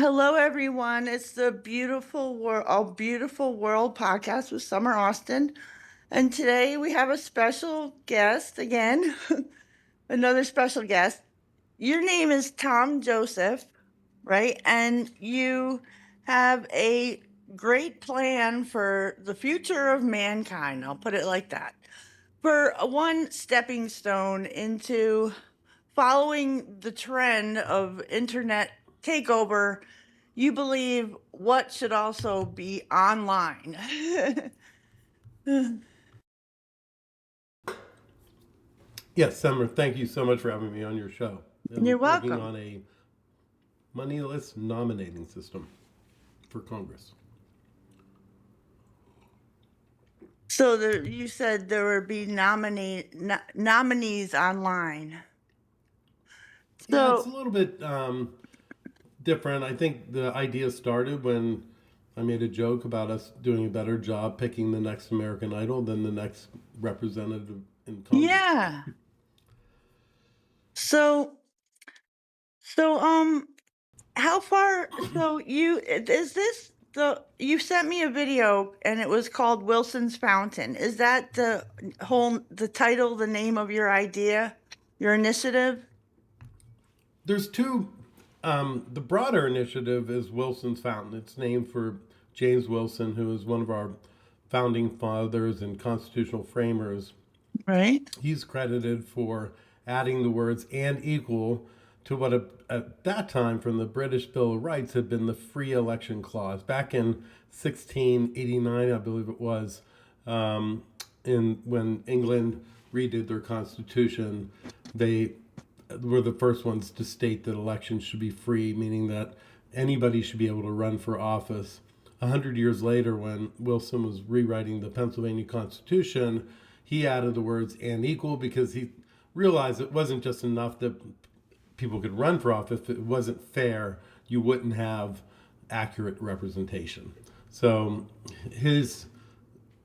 Hello, everyone. It's the Beautiful World podcast with Summer Austin. And today we have a special guest again, another special guest. Your name is Tom Joseph, right? And you have a great plan for the future of mankind. I'll put it like that. For one stepping stone into following the trend of internet takeover, you believe what should also be online. Yes, Summer, thank you so much for having me on your show. You're I'm working welcome. on a moneyless nominating system for Congress. So you said there would be nominees online. Yeah, it's a So little bit different. I think the idea started when I made a joke about us doing a better job picking the next American Idol than the next representative in Congress. yeah. So so how far? So is this the you sent me a video and it was called Wilson's Fountain. Is that the title, the name of your idea, your initiative? There's two. The broader initiative is Wilson's Fountain. It's named for James Wilson, who is one of our founding fathers and constitutional framers. Right. He's credited for adding the words and equal to what at that time from the British Bill of Rights had been the free election clause. Back in 1689, I believe it was, when England redid their constitution, they were the first ones to state that elections should be free, meaning that anybody should be able to run for office. 100 years later, when Wilson was rewriting the Pennsylvania Constitution, he added the words and equal because he realized it wasn't just enough that people could run for office. If it wasn't fair, you wouldn't have accurate representation. So his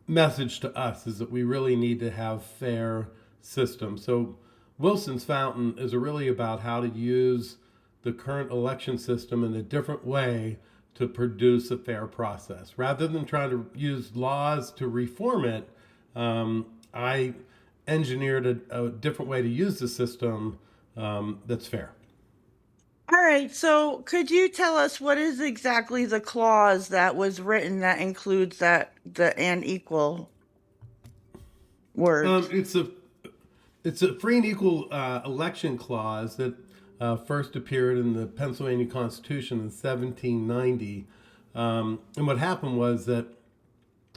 message to us is that we really need to have fair systems. So Wilson's Fountain is really about how to use the current election system in a different way to produce a fair process. Rather than trying to use laws to reform it, I engineered a different way to use the system that's fair. All right. So could you tell us what is exactly the clause that was written that includes the and equal Um, words? it's a it's a free and equal election clause that first appeared in the Pennsylvania Constitution in 1790. And what happened was that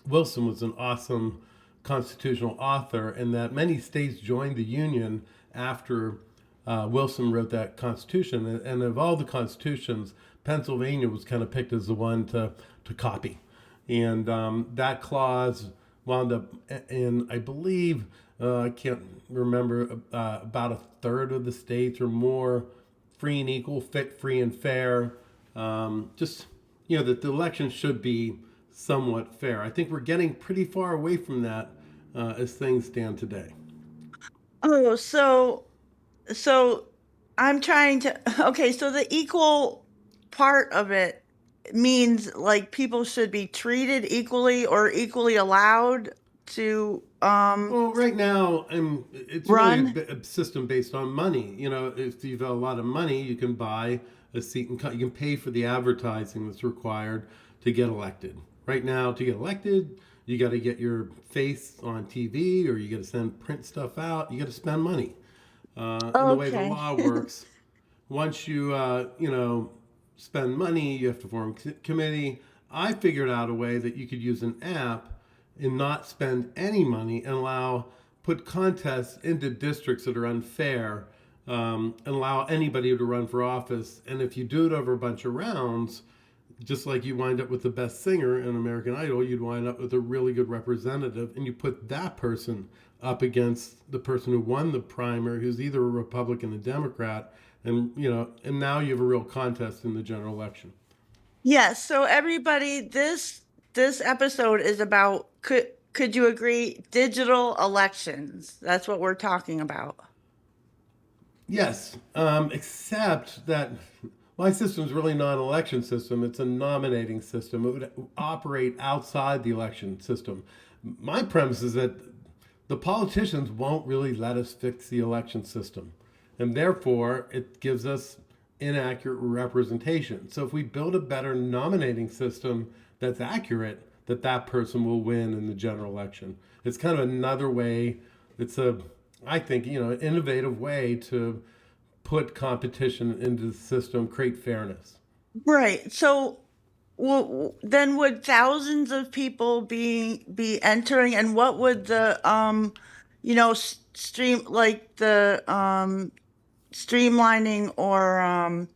Wilson was an awesome constitutional author, and that many states joined the Union after Wilson wrote that Constitution. And of all the constitutions, Pennsylvania was kind of picked as the one to copy. And that clause wound up in, I believe, I can't remember, about a third of the states or more, free and equal, fit, free, and fair. Just, that the election should be somewhat fair. I think we're getting pretty far away from that as things stand today. Oh, so I'm trying to okay, so the equal part of it means like people should be treated equally or equally allowed to Well, right now, it's really run. a system based on money. If you've got a lot of money, you can buy a seat and you can pay for the advertising that's required to get elected. Right now, to get elected, you got to get your face on TV or you got to send print stuff out. You got to spend money. And the way the Okay. law works, once you spend money, you have to form a committee. I figured out a way that you could use an app and not spend any money and put contests into districts that are unfair, and allow anybody to run for office. And if you do it over a bunch of rounds, just like you wind up with the best singer in American Idol, you'd wind up with a really good representative, and you put that person up against the person who won the primary, who's either a Republican or Democrat, and now you have a real contest in the general election. Yes, so everybody, this episode is about could you agree digital elections? That's what we're talking about. Yes, except that, My system is really not an election system. It's a nominating system. It would operate outside the election system. My premise is that the politicians won't really let us fix the election system. And therefore, it gives us inaccurate representation. So if we build a better nominating system that's accurate, that person will win in the general election. It's kind of another way. It's a, I think, an innovative way to put competition into the system, create fairness. Right. So then would thousands of people be entering, and what would the stream like the streamlining or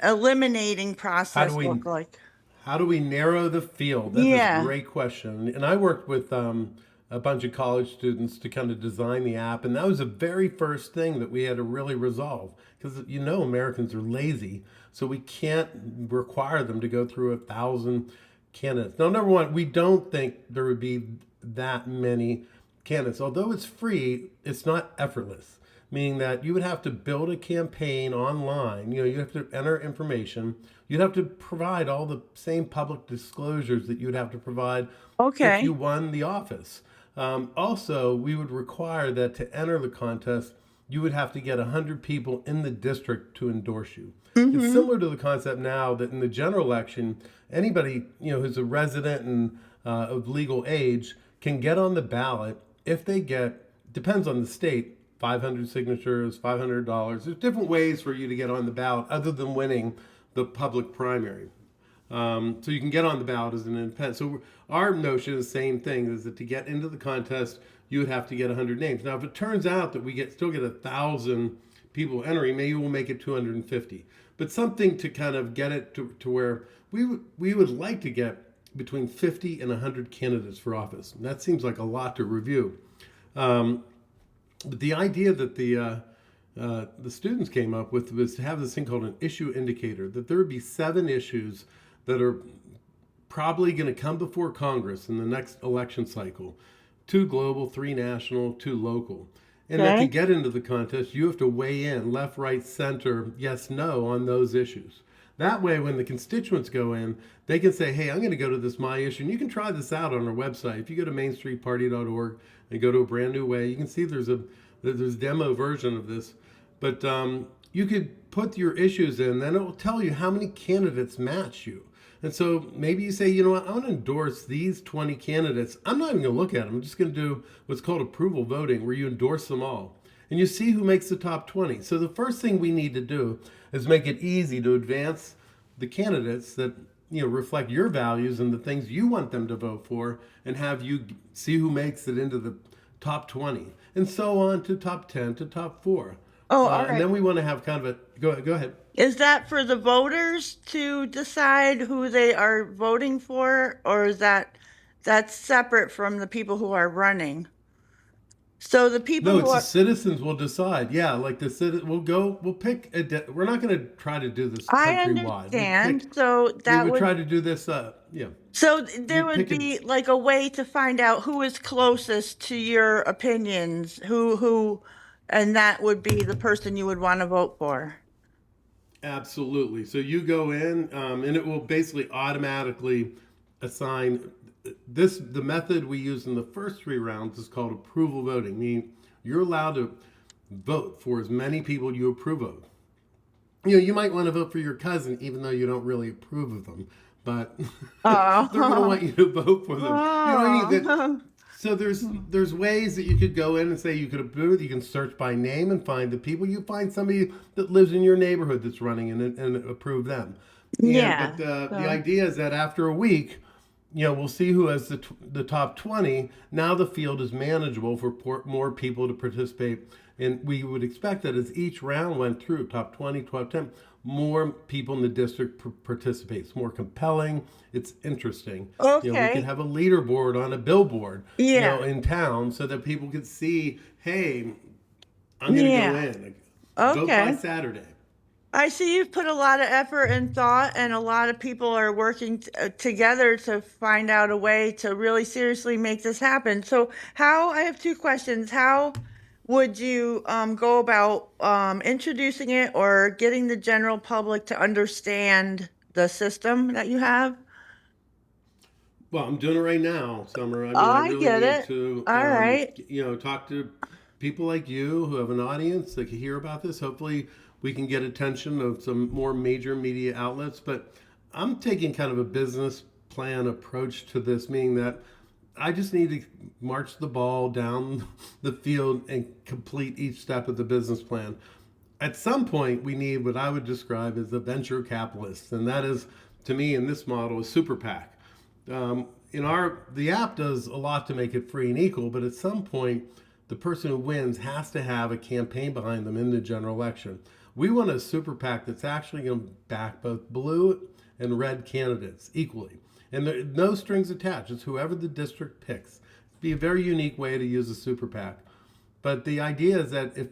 eliminating How do process we look like? How do we narrow the field? That's a Yeah. great question. And I worked with a bunch of college students to kind of design the app. And that was the very first thing that we had to really resolve. Because, Americans are lazy. So we can't require them to go through 1,000 candidates. Now, number one, we don't think there would be that many candidates. Although it's free, it's not effortless, meaning that you would have to build a campaign online. You have to enter information. You'd have to provide all the same public disclosures that you'd have to provide if you Okay. won the office. Also, we would require that to enter the contest, you would have to get 100 people in the district to endorse you. It's Mm-hmm. similar to the concept now that in the general election, anybody who's a resident and of legal age can get on the ballot if they get, depends on the state, 500 signatures, $500. There's different ways for you to get on the ballot other than winning the public primary. So you can get on the ballot as an independent. So our notion is the same thing: is that to get into the contest, you would have to get 100 names. Now, if it turns out that we still get 1,000 people entering, maybe we'll make it 250. But something to kind of get it to where we would like to get between 50 and 100 candidates for office. And that seems like a lot to review. Um, but the idea that the students came up with was to have this thing called an issue indicator, that there would be 7 issues that are probably going to come before Congress in the next election cycle: 2 global, 3 national, 2 local. And that to Okay. get into the contest, you have to weigh in left, right, center, yes, no on those issues. That way, when the constituents go in, they can say, hey, I'm going to go to this My Issue. And you can try this out on our website. If you go to mainstreetparty.org and go to a brand new way, you can see there's a demo version of this. But you could put your issues in, then it will tell you how many candidates match you. And so maybe you say, you know what, I want to endorse these 20 candidates. I'm not even going to look at them. I'm just going to do what's called approval voting, where you endorse them all. And you see who makes the top 20. So the first thing we need to do is make it easy to advance the candidates that reflect your values and the things you want them to vote for, and have you see who makes it into the top 20, and so on to top 10 to top 4. Oh, all And right. then we want to have kind of a go ahead. Is that for the voters to decide who they are voting for, or is that's separate from the people who are running? So the people No, who it's the are, citizens will decide. Yeah, like the citizen, we'll pick we're not going to try to do this I countrywide. understand. So We that would would try to do this. Yeah, there we would pick a be like a way to find out who is closest to your opinions, and that would be the person you would want to vote for. Absolutely. So you go in, and it will basically automatically assign this. The method we use in the first 3 rounds is called approval voting, meaning you're allowed to vote for as many people you approve of. You might want to vote for your cousin, even though you don't really approve of them, but they're going to Oh, want you to vote for them. You know what I mean? That oh, so there's ways that you could go in and say you could approve. You can search by name and find the people. You find somebody that lives in your neighborhood that's running, and approve them. And yeah. but the So, idea is that after a week, we'll see who has the top 20. Now the field is manageable for more people to participate. And we would expect that as each round went through, top 20, 12, 10, more people in the district participate. It's more compelling. It's interesting. We could okay. have a leaderboard on a billboard, Yeah. in town, so that people could see, hey, I'm going to go Yeah. in. Vote by Okay. Saturday. I see you've put a lot of effort and thought, and a lot of people are working together to find out a way to really seriously make this happen. So, I have 2 questions. would you go about introducing it or getting the general public to understand the system that you have? Well, I'm doing it right now, Summer. I mean, I I really get need it. to, All right. talk to people like you who have an audience that can hear about this. Hopefully, we can get attention of some more major media outlets. But I'm taking kind of a business plan approach to this, meaning that I just need to march the ball down the field and complete each step of the business plan. At some point, we need what I would describe as a venture capitalist, and that is, to me, in this model, a super PAC. In our the app does a lot to make it free and equal, but at some point, the person who wins has to have a campaign behind them in the general election. We want a super PAC that's actually going to back both blue and red candidates equally, and there no strings attached. It's whoever the district picks. It'd be a very unique way to use a super PAC. But the idea is that if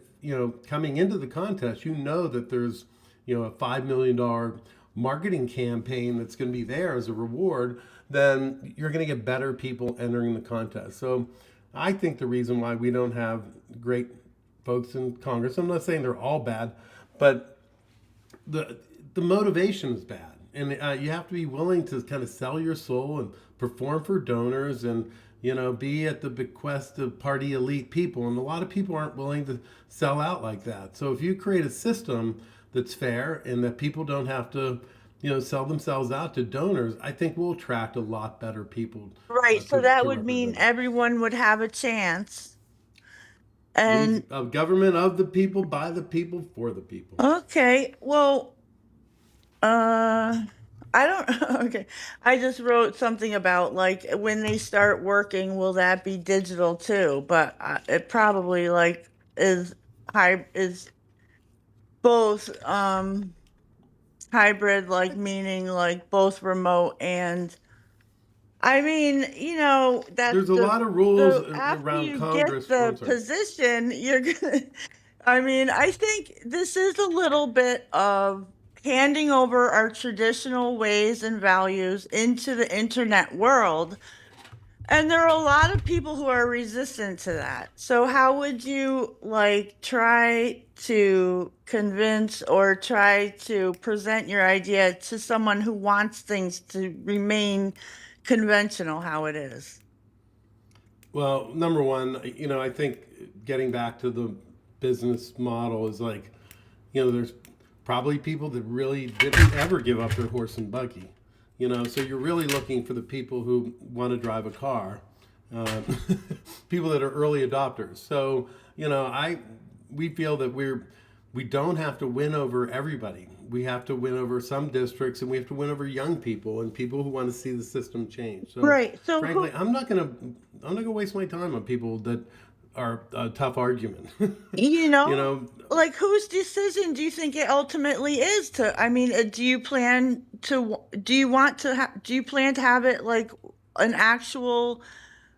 coming into the contest, that there's a $5 million marketing campaign that's going to be there as a reward, then you're going to get better people entering the contest. So I think the reason why we don't have great folks in Congress, I'm not saying they're all bad, but the the motivation is bad, and you have to be willing to kind of sell your soul and perform for donors, and be at the bequest of party elite people, and a lot of people aren't willing to sell out like that. So if you create a system that's fair and that people don't have to sell themselves out to donors, I think we'll attract a lot better people Right. So to that would mean represent us. everyone would have a chance. We And a government of the people, by the people, for the people. okay, well, uh, I don't, okay. I just wrote something about like when they start working, will that be digital too? But it probably like is is both hybrid, like meaning like both remote and I mean, that There's a lot of rules the after around you get Congress. Oh, I'm the sorry. position, you're gonna I mean, I think this is a little bit of handing over our traditional ways and values into the internet world. And there are a lot of people who are resistant to that. So how would you like try to convince or try to present your idea to someone who wants things to remain conventional how it is? Well, number one, I think getting back to the business model is like, there's probably people that really didn't ever give up their horse and buggy. So you're really looking for the people who want to drive a car, uh, people that are early adopters. So, we feel that we don't have to win over everybody. We have to win over some districts, and we have to win over young people and people who want to see the system change. So, Right. So frankly, I'm not gonna waste my time on people that are a tough argument. you you know, know, like whose decision do you think it ultimately is to, I mean, do you plan to, do you want to have, do you plan to have it like an actual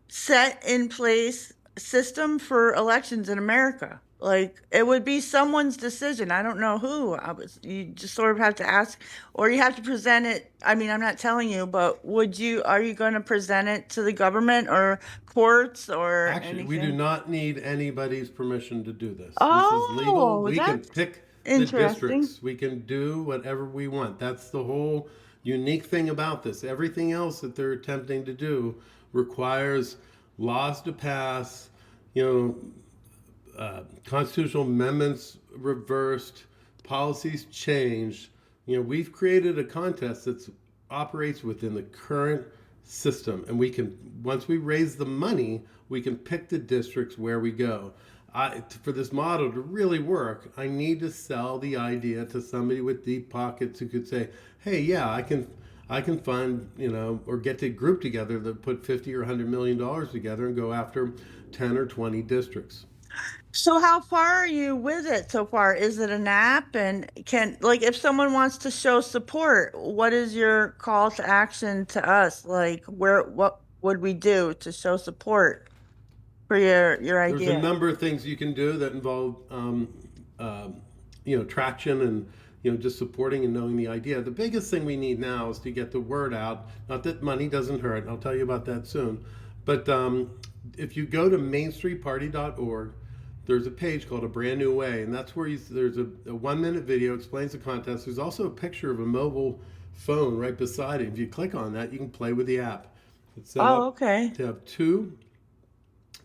set in place system for elections in America? Like it would be someone's decision. I don't know who. You just sort of have to ask, or you have to present it. I mean, I'm not telling you, but are you going to present it to the government or courts or Actually, we do anything? not need anybody's permission to do this. This is legal. Oh, We can that's pick the interesting. districts. We can do whatever we want. That's the whole unique thing about this. Everything else that they're attempting to do requires laws to pass, you constitutional amendments reversed, policies changed. We've created a contest that operates within the current system, and we can once we raise the money, we can pick the districts where we go. For this model to really work, I need to sell the idea to somebody with deep pockets who could say, "Hey, yeah, I can fund, or get to group together that put 50 or $100 million together and go after 10 or 20 districts." So how far are you with it so far? Is it an app? And like if someone wants to show support, what is your call to action to us? Like what would we do to show support for your There's a idea? number of things you can do that involve, traction and just supporting and knowing the idea. The biggest thing we need now is to get the word out. Not that money doesn't hurt. I'll tell you about that soon. But if you go to mainstreetparty.org, there's a page called A Brand New Way, and that's where there's a 1 minute video explains the contest. There's also a picture of a mobile phone right beside it. If you click on that, you can play with the app. It's set Oh, up okay. to have two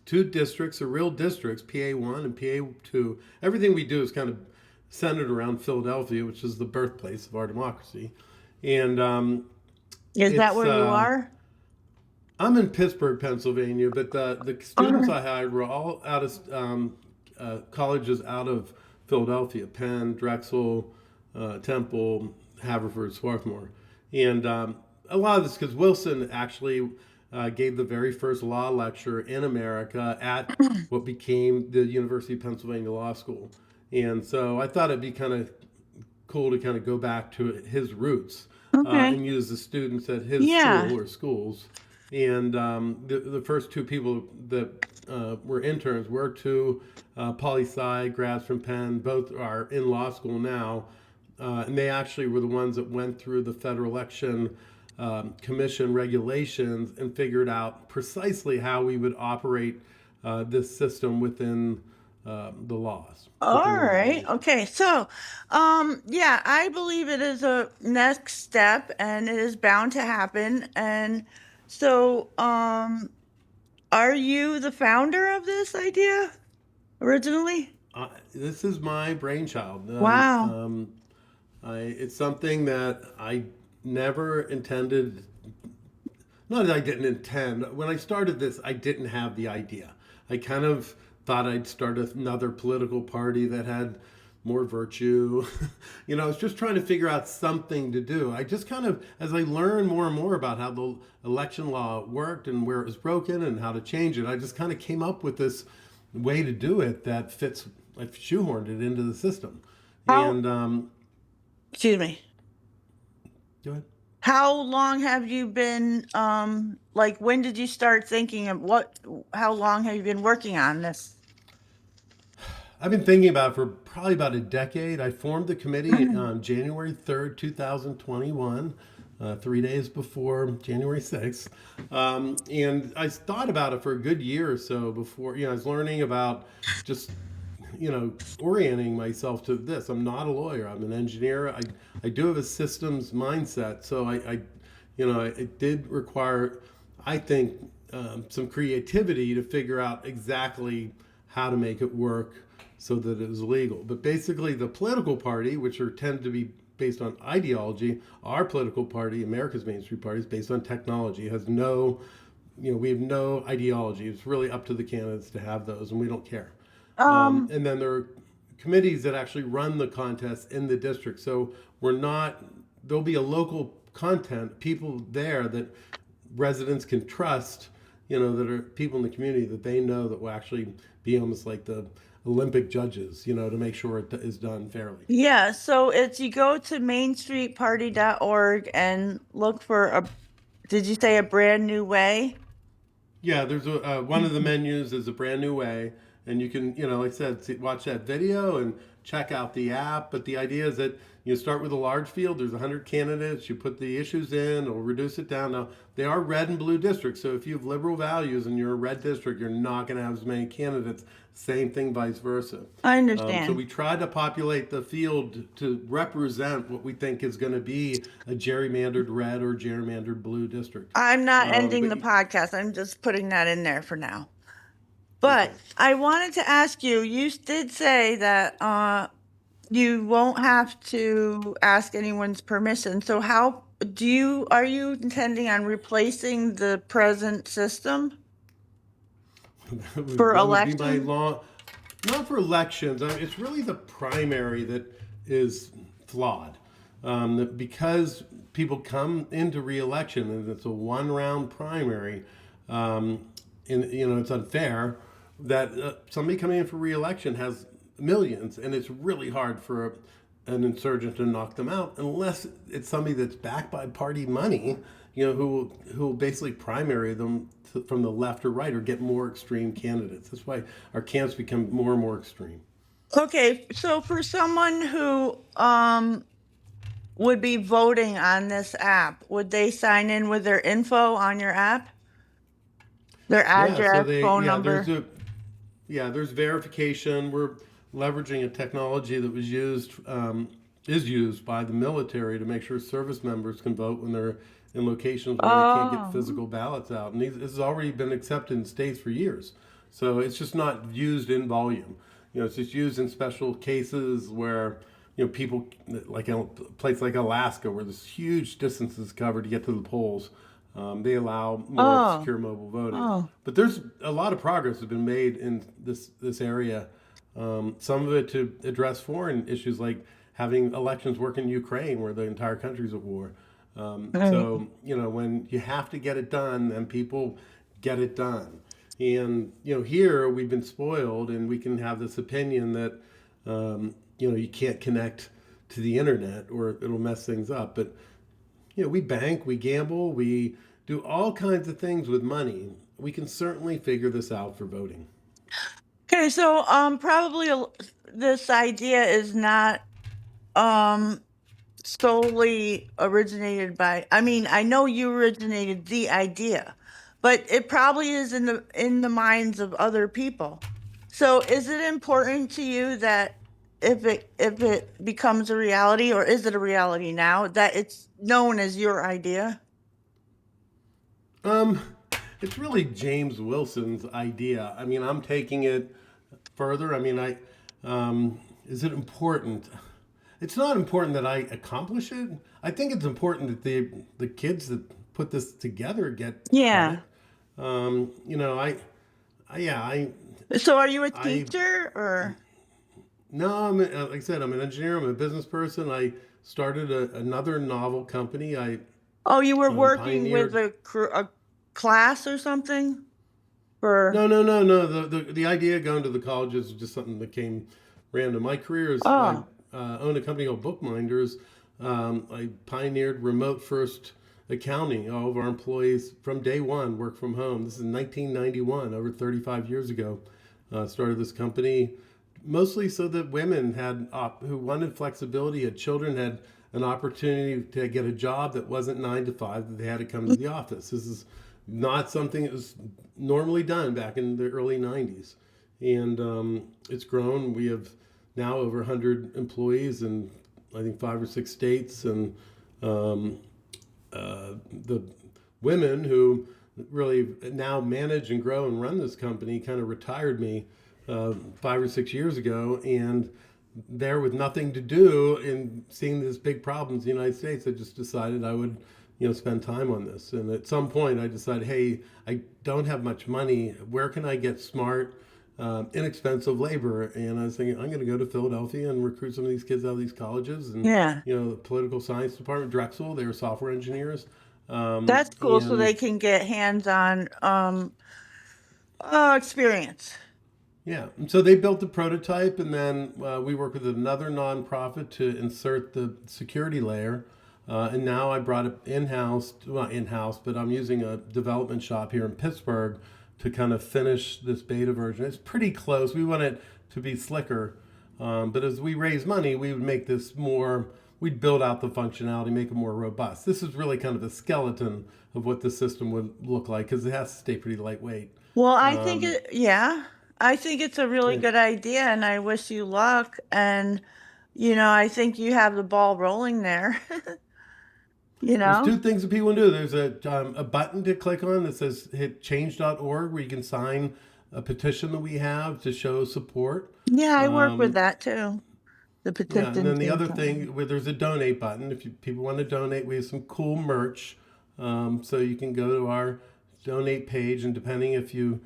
districts, are real districts, PA1 and PA2. Everything we do is kind of centered around Philadelphia, which is the birthplace of our democracy. And Is that it's where you are? I'm in Pittsburgh, Pennsylvania, but the students I hired were all out of colleges out of Philadelphia: Penn, Drexel, Temple, Haverford, Swarthmore, and a lot of this because Wilson actually gave the very first law lecture in America at what became the University of Pennsylvania Law School, and so I thought it'd be kind of cool to kind of go back to his roots Okay. and use the students at his Yeah. school or schools. And the first two people that were interns were two poli sci grads from Penn. Both are in law school now. And they actually were the ones that went through the Federal Election Commission regulations and figured out precisely how we would operate this system within the laws, within All the right. regulations. Okay. So, yeah, I believe it is a next step and it is bound to happen. And so, are you the founder of this idea originally? This is my brainchild. Wow. It's something that I never intended. Not that I didn't intend. When I started this, I didn't have the idea. I kind of thought I'd start another political party that had more virtue. I was just trying to figure out something to do. I just kind of, as I learned more and more about how the election law worked and where it was broken and how to change it, I just kind of came up with this way to do it that fits. I shoehorned it into the system. How, And excuse me. go ahead. How long have you been, like, when did you start thinking of how long have you been working on this? I've been thinking about it for probably about a decade. I formed the committee on January 3rd, 2021, 3 days before January 6th. And I thought about it for a good year or so before, I was learning about just, orienting myself to this. I'm not a lawyer, I'm an engineer. I do have a systems mindset. So it did require, I think, some creativity to figure out exactly how to make it work so that it was legal. But basically, the political party, which tend to be based on ideology, our political party, America's Main Street Party, is based on technology. It has no, we have no ideology. It's really up to the candidates to have those, and we don't care. Um, And then there are committees that actually run the contest in the district. So we're not, there'll be a local content, people there that residents can trust, that are people in the community that they know that will actually be almost like the Olympic judges, to make sure it is done fairly. yeah, so it's you go to mainstreetparty.org and look for did you say a brand new way? Yeah, there's one of the menus is a brand new way, and you can, like I said, watch that video and check out the app. But the idea is that you start with a large field. There's 100 candidates. You put the issues in. It'll reduce it down. Now they are red and blue districts, so if you have liberal values and you're a red district, you're not going to have as many candidates. Same thing, vice versa. I So understand. we try to populate the field to represent what we think is going to be a gerrymandered red or gerrymandered blue district. I'm not ending But the podcast. I'm just putting that in there for now. But okay. I wanted to ask you, you did say that you won't have to ask anyone's permission. So how are you intending on replacing the present system for That would be my election? law. Not for elections. It's really the primary that is flawed. Because people come into reelection and it's a one-round primary, and it's unfair that somebody coming in for reelection has millions, and it's really hard for an insurgent to knock them out unless it's somebody that's backed by party money, who will basically primary them from the left or right or get more extreme candidates. That's why our camps become more and more extreme. Okay, so for someone who would be voting on this app, would they sign in with their info on your app? Their Yeah, so address, phone there's number? Yeah, there's verification. We're leveraging a technology that was used is used by the military to make sure service members can vote when they're in locations where they can't get Oh, physical ballots out. And this has already been accepted in states for years. So it's just not used in volume. It's just used in special cases where people like in a place like Alaska where there's huge distances covered to get to the polls. They allow more oh, secure mobile voting. oh. But there's a lot of progress has been made in this area. Some of it to address foreign issues like having elections work in Ukraine where the entire country's at war. Right. So when you have to get it done, then people get it done. And here we've been spoiled, and we can have this opinion that you can't connect to the internet or it'll mess things up. But we bank, we gamble, we do all kinds of things with money. We can certainly figure this out for voting. Okay, so probably this idea is not um solely originated by, I mean, I know you originated the idea, but it probably is in the minds of other people. So is it important to you that if it becomes a reality, or is it a reality now, that it's known as your idea? Um, it's really James Wilson's idea. I mean, I'm taking it further. I mean, is it important? It's not important that I accomplish it. I think it's important that the kids that put this together get Yeah. credit. You know, yeah, So are you a I teacher or? no, like I said, I'm an engineer. I'm a business person. I started another novel company. I Oh, you were working with pioneered. a class or something for? No, no, no, no. The idea of going to the colleges is just something that came random. My career is I Oh, own a company called Bookminders. I pioneered remote first accounting. All of our employees from day one work from home. This is 1991, over 35 years ago. Started this company mostly so that women who wanted flexibility, had children, had an opportunity to get a job that wasn't 9 to 5, that they had to come to the office. This is not something that was normally done back in the early 90s. And it's grown. We have now over 100 employees in, I think, 5 or 6 states. And um, the women who really now manage and grow and run this company kind of retired me 5 or 6 years ago, and there with nothing to do and seeing these big problems in the United States, I just decided I would, spend time on this. And at some point, I decided, hey, I don't have much money. Where can I get smart, inexpensive labor? And I was thinking, I'm going to go to Philadelphia and recruit some of these kids out of these colleges. And yeah. the political science department, Drexel, they were software engineers. That's cool. So they And can get hands-on experience. yeah, and so they built the prototype, and then we worked with another nonprofit to insert the security layer. And now I brought it in house, well, in house, but I'm using a development shop here in Pittsburgh to kind of finish this beta version. It's pretty close. We want it to be slicker, but as we raise money, we would make this more. We'd build out the functionality, make it more robust. This is really kind of a skeleton of what the system would look like because it has to stay pretty lightweight. Well, Um, yeah, I think it's a really and good idea, and I wish you luck. And, you know, I think you have the ball rolling there, you There's know? two things that people can do. There's a button to click on that says hit change.org where you can sign a petition that we have to show support. Yeah, I work with Um, that too. The yeah, and petition then the thing. other thing where there's a donate button. If people want to donate, we have some cool merch. So you can go to our donate page, and depending if you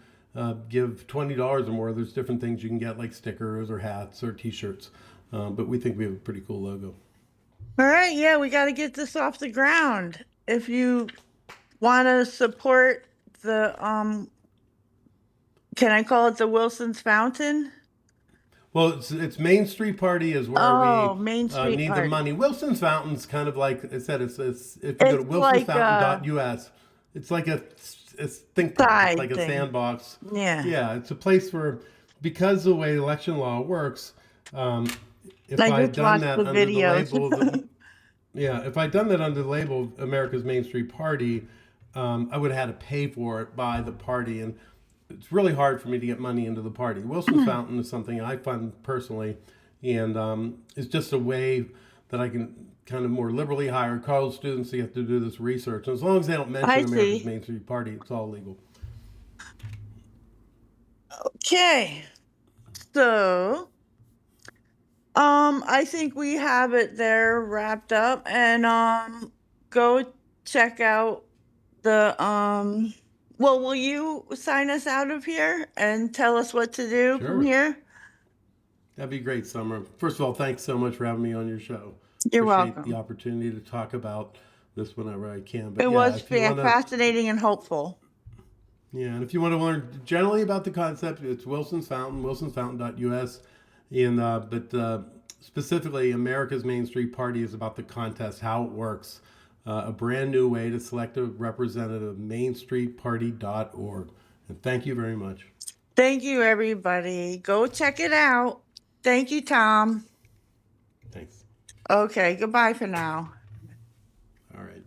give $20 or more, there's different things you can get like stickers or hats or T-shirts. But we think we have a pretty cool logo. All right, yeah, we got to get this off the ground. If you want to support the can I call it the Wilson's Fountain? Well, it's Main Street Party is where Oh, we Main Street need the Party. money. Wilson's Fountain's kind of like I said. It's if you go to It's like a wilsonsfountain.us, it's like a think tank. It's side like a thing. sandbox. Yeah. Yeah, it's a place where, because the way election law works, um, if I I had just done watched that the under the videos. label of the yeah, if I'd done that under the label of America's Main Street Party, I would have had to pay for it by the party. And it's really hard for me to get money into the party. Wilson's Fountain is something I fund personally, and it's just a way that I can kind of more liberally hire college students to get to do this research. And as long as they don't I mention America's see. Main Street Party, it's all legal. Okay. So, I think we have it there wrapped up, and go check out the well, will you sign us out of here and tell us what to do from Sure. here? That'd be great, Summer. First of all, thanks so much for having me on your show. You're Appreciate the welcome. opportunity to talk about this whenever I can. It But yeah, was if you want to, fascinating and hopeful. yeah, and if you want to learn generally about the concept, it's Wilson's Fountain, wilsonsfountain.us. And specifically, America's Main Street Party is about the contest, how it works, a brand new way to select a representative, mainstreetparty.org. And thank you very much. Thank you, everybody. Go check it out. Thank you, Tom. Thanks. Okay, goodbye for now. All right.